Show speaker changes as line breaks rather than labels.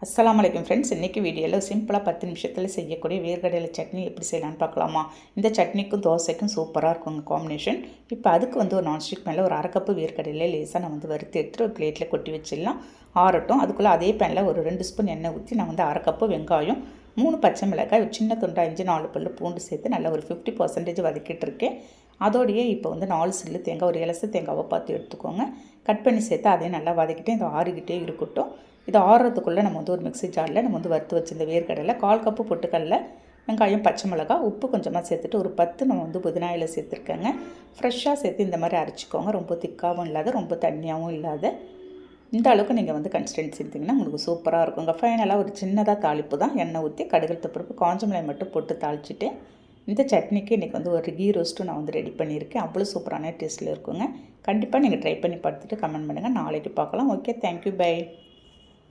அஸ்ஸலாமு அலைக்கும் ஃப்ரெண்ட்ஸ். இன்றைக்கி வீடியோவில் சிம்பிளாக 10 நிமிஷத்தில் செய்யக்கூடிய வேர்க்கடலை சட்னி எப்படி செய்யலான்னு பார்க்கலாமா. இந்த சட்னிக்கும் தோசைக்கும் சூப்பராக இருக்குங்க காம்பினேஷன். இப்போ அதுக்கு ஒரு நான்ஸ்டிக் மேலே ஒரு 1/2 கப்பு வேர்க்கடலை லேசாக நான் வறுத்து எடுத்துட்டு ஒரு பிளேட்டில் கொட்டி வச்சிடலாம். ஆறட்டும். அதுக்குள்ளே அதே பேனில் ஒரு 2 ஸ்பூன் எண்ணெய் ஊற்றி நான் 1/2 கப்பு வெங்காயம், 3 பச்சை மிளகாய், ஒரு சின்ன துண்டா இஞ்சி, 4 பல்லு பூண்டு சேர்த்து நல்லா ஒரு 50% வதக்கிட்டு இருக்கேன். அதோடையே இப்போ 4 சில்லு தேங்காய், ஒரு இலசு தேங்காவை பார்த்து எடுத்துக்கோங்க. கட் பண்ணி சேர்த்து அதையும் நல்லா வதக்கிட்டு இந்த ஆறிக்கிட்டே இருக்கட்டும். இது ஆறுறதுக்குள்ளே நம்ம ஒரு மிக்ஸி ஜாரில் நம்ம வறுத்து வச்சிருந்த வேர்க்கடலை, 1/4 கப்பு பொட்டுக்கடலை, வெங்காயம், பச்சை மிளகாய், உப்பு கொஞ்சமாக சேர்த்துட்டு ஒரு 10 நம்ம புதினா இலை சேர்த்துருக்கேங்க. ஃப்ரெஷ்ஷாக சேர்த்து இந்த மாதிரி அரைச்சிக்கோங்க. ரொம்ப திக்காகவும் இல்லாத, ரொம்ப தண்ணியாகவும் இல்லாத, இந்த அளவுக்கு நீங்கள் கன்சிஸ்டன்சி எடுத்திங்கன்னா உங்களுக்கு சூப்பராக இருக்குங்க. ஃபைனலாக ஒரு சின்னதாக தாளிப்பு தான். எண்ணெய் ஊற்றி கடுகு பருப்பு, காஞ்ச மிளகாய் மட்டும் போட்டு தாளிச்சிட்டு இந்த சட்னிக்கு இன்றைக்கி ஒரு கீ ரோஸ்ட்டும் நான் ரெடி பண்ணியிருக்கேன். அவ்வளோ சூப்பரான டேஸ்ட்டில் இருக்குங்க. கண்டிப்பாக நீங்கள் ட்ரை பண்ணி பார்த்துட்டு கமெண்ட் பண்ணுங்கள். நாளைக்கு பார்க்கலாம். Okay, thank you, by.